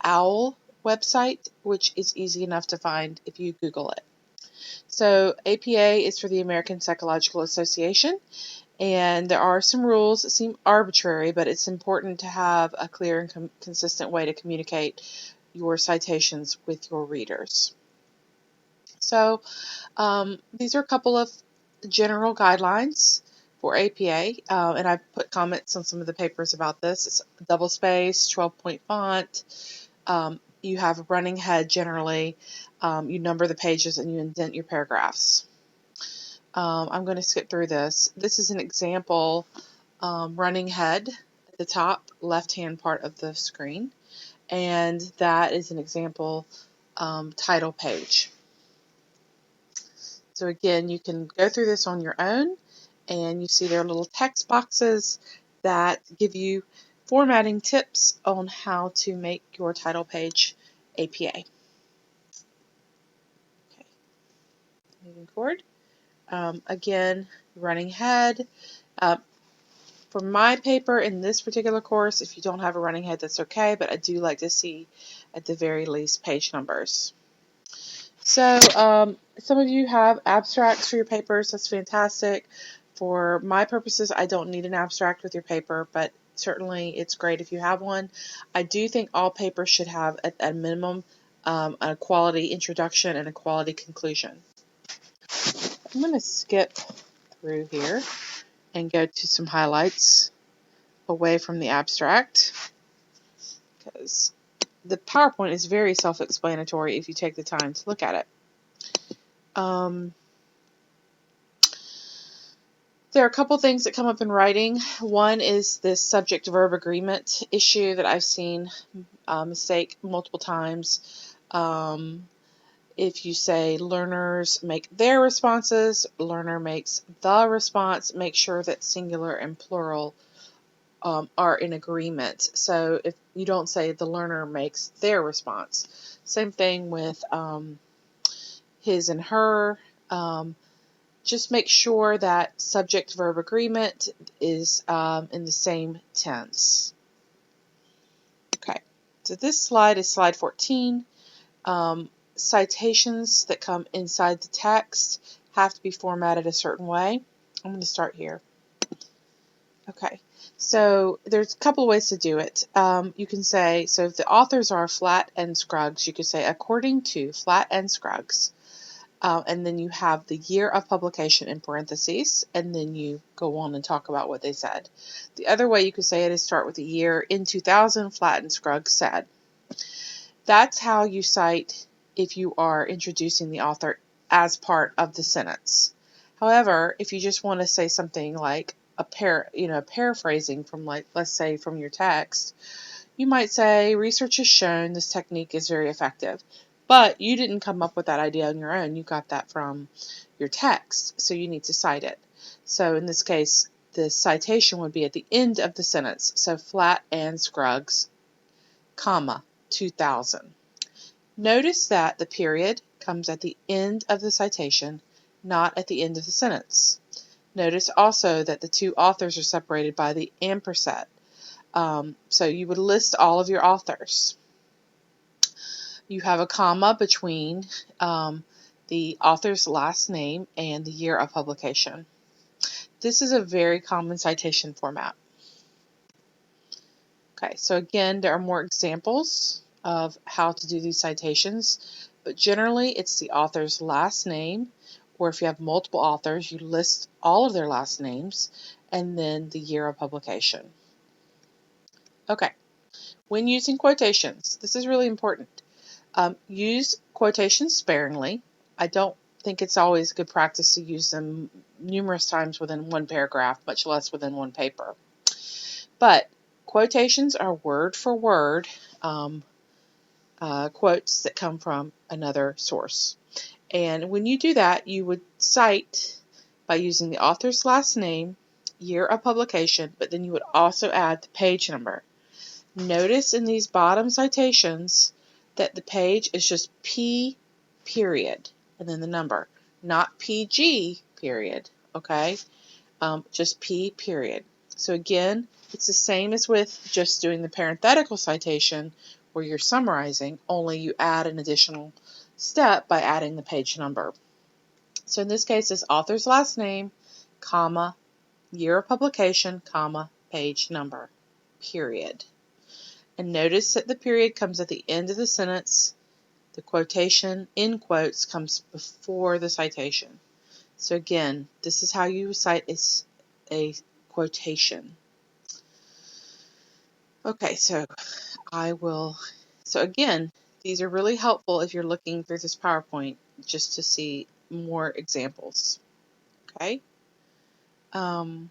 OWL website, which is easy enough to find if you Google it. So APA is for the American Psychological Association, and there are some rules that seem arbitrary, but it's important to have a clear and consistent way to communicate your citations with your readers. So these are a couple of general guidelines for APA, and I've put comments on some of the papers about this. It's double space, 12-point font. You have a running head generally. You number the pages and you indent your paragraphs. I'm going to skip through this. This is an example running head at the top left-hand part of the screen, and that is an example title page. So again, you can go through this on your own, and you see there are little text boxes that give you formatting tips on how to make your title page APA. Okay, moving forward. Again, running head. For my paper in this particular course, if you don't have a running head, that's okay, but I do like to see at the very least page numbers. So some of you have abstracts for your papers. That's fantastic. For my purposes, I don't need an abstract with your paper, but certainly it's great if you have one. I do think all papers should have, at a minimum, a quality introduction and a quality conclusion. I'm going to skip through here and go to some highlights away from the abstract, because the PowerPoint is very self-explanatory if you take the time to look at it. There are a couple things that come up in writing. One is this subject-verb agreement issue that I've seen mistake multiple times. If you say learners make their responses, learner makes the response, make sure that singular and plural are in agreement. So if you don't say the learner makes their response. Same thing with his and her. Just make sure that subject-verb agreement is in the same tense. Okay, so this slide is slide 14. Citations that come inside the text have to be formatted a certain way. I'm going to start here. Okay, so there's a couple of ways to do it. You can say, so if the authors are Flatt and Scruggs, you could say according to Flatt and Scruggs. And then you have the year of publication in parentheses, and then you go on and talk about what they said. The other way you could say it is start with the year in 2000, Flatt and Scruggs said. That's how you cite if you are introducing the author as part of the sentence. However, if you just want to say something like paraphrasing from, like, let's say from your text, you might say, research has shown this technique is very effective. But you didn't come up with that idea on your own. You got that from your text, so you need to cite it. So in this case, the citation would be at the end of the sentence. So Flatt and Scruggs, comma, 2000. Notice that the period comes at the end of the citation, not at the end of the sentence. Notice also that the two authors are separated by the ampersand. So you would list all of your authors. You have a comma between the author's last name and the year of publication. This is a very common citation format. Okay, so again, there are more examples of how to do these citations, but generally it's the author's last name, or if you have multiple authors, you list all of their last names, and then the year of publication. Okay, when using quotations, this is really important. Use quotations sparingly. I don't think it's always good practice to use them numerous times within one paragraph, much less within one paper. But quotations are word for word quotes that come from another source. And when you do that, you would cite by using the author's last name, year of publication, but then you would also add the page number. Notice in these bottom citations that the page is just P period and then the number, not PG period, okay? Just P period. So again, it's the same as with just doing the parenthetical citation where you're summarizing, only you add an additional step by adding the page number. So in this case, it's author's last name, comma, year of publication, comma, page number, period. And notice that the period comes at the end of the sentence. The quotation, in quotes, comes before the citation. So again, this is how you cite a quotation. Okay, so again, these are really helpful if you're looking through this PowerPoint just to see more examples. Okay. So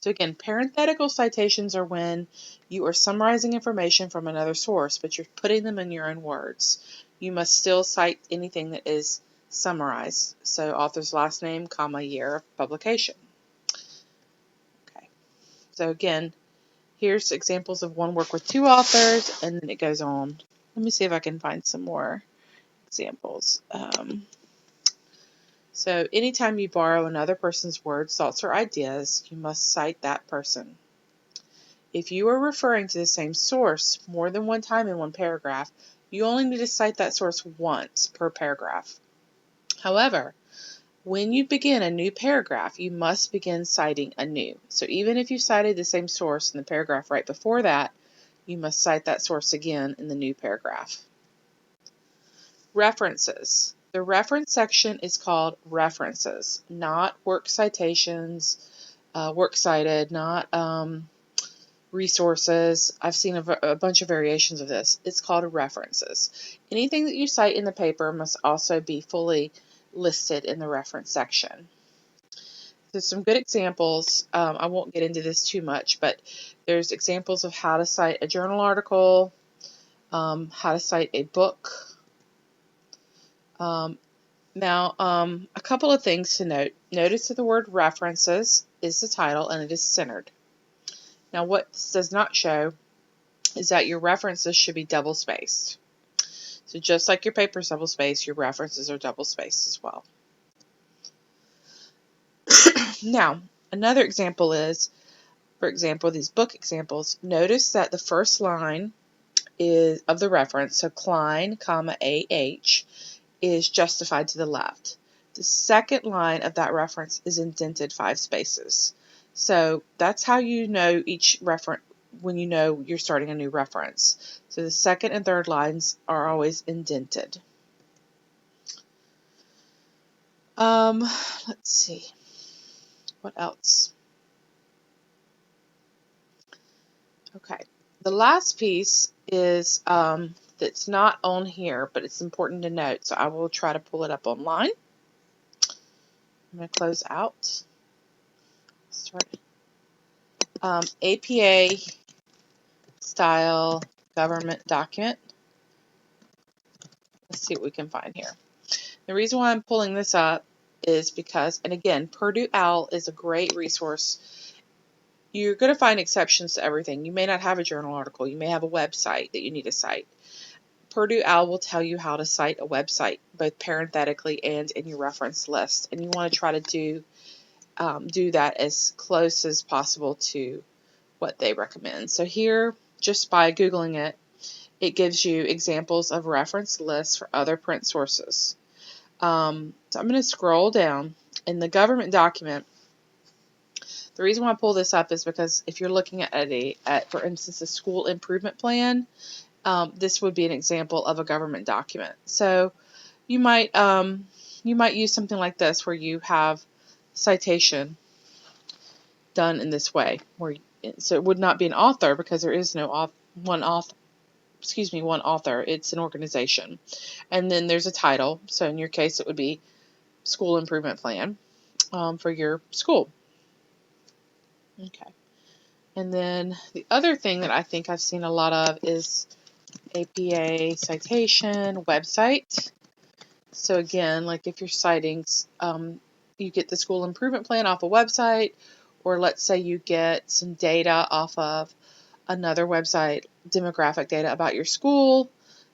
again, parenthetical citations are when you are summarizing information from another source, but you're putting them in your own words. You must still cite anything that is summarized. So author's last name, comma, year of publication. Okay. So again, here's examples of one work with two authors, and then it goes on. Let me see if I can find some more examples. So anytime you borrow another person's words, thoughts, or ideas, you must cite that person. If you are referring to the same source more than one time in one paragraph, you only need to cite that source once per paragraph. However, when you begin a new paragraph, you must begin citing anew. So even if you cited the same source in the paragraph right before that, you must cite that source again in the new paragraph. References. The reference section is called references, not work citations, works cited, not resources. I've seen a bunch of variations of this. It's called references. Anything that you cite in the paper must also be fully listed in the reference section. There's some good examples. I won't get into this too much, but there's examples of how to cite a journal article, how to cite a book. Now, a couple of things to note. Notice that the word references is the title and it is centered. Now, what this does not show is that your references should be double-spaced. So just like your paper is double-spaced, your references are double-spaced as well. Now, another example is, for example, these book examples, notice that the first line is of the reference, so Klein, comma, AH, is justified to the left. The second line of that reference is indented 5 spaces. So that's how you know each reference when you know you're starting a new reference. So the second and third lines are always indented. Let's see. What else? Okay. The last piece is that's not on here, but it's important to note. So I will try to pull it up online. I'm going to close out. Start. APA style government document. Let's see what we can find here. The reason why I'm pulling this up is because, and again, Purdue OWL is a great resource. You're going to find exceptions to everything. You may not have a journal article. You may have a website that you need to cite. Purdue OWL will tell you how to cite a website, both parenthetically and in your reference list. And you want to try to do that as close as possible to what they recommend. So here, just by Googling it, it gives you examples of reference lists for other print sources. So I'm going to scroll down. In the government document, the reason why I pull this up is because if you're looking at for instance, a school improvement plan, this would be an example of a government document. So you might use something like this where you have citation done in this way, so it would not be an author because there is no one author. One author. It's an organization, and then there's a title. So in your case, it would be School Improvement Plan for your school. Okay. And then the other thing that I think I've seen a lot of is APA citation website. So again, like if you're citing, you get the School Improvement Plan off a website, or let's say you get some data off of another website, demographic data about your school.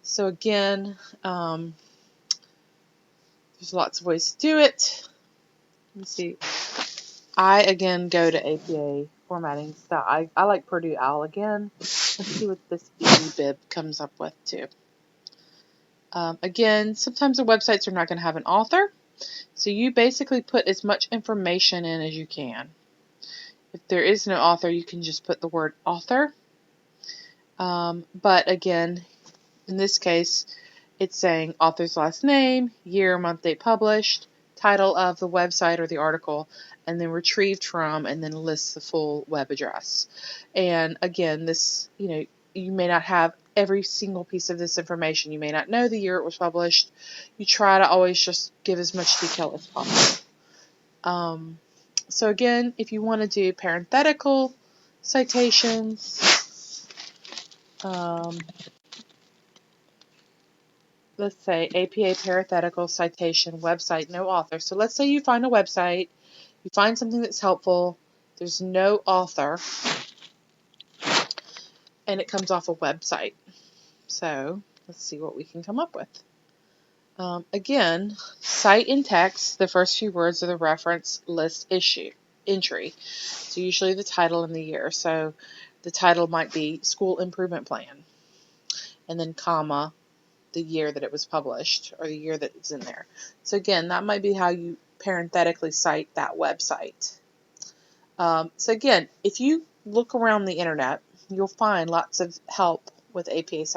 So again, there's lots of ways to do it. Let me see. I again go to APA formatting style. I like Purdue OWL again. Let's see what this EDUC comes up with too. Again, sometimes the websites are not going to have an author, so you basically put as much information in as you can. If there is no author, you can just put the word author. But again, in this case, it's saying author's last name, year, month, date published, title of the website or the article, and then retrieved from, and then lists the full web address. And again, this, you may not have every single piece of this information. You may not know the year it was published. You try to always just give as much detail as possible. So again, if you want to do parenthetical citations, let's say APA parenthetical citation website, no author. So let's say you find a website, you find something that's helpful, there's no author, and it comes off a website. So let's see what we can come up with. Again, cite in text, the first few words are the reference list entry. So usually the title and the year. So the title might be School Improvement Plan, and then comma, the year that it was published or the year that it's in there. So again, that might be how you parenthetically cite that website. So again, if you look around the internet, you'll find lots of help with APA citations.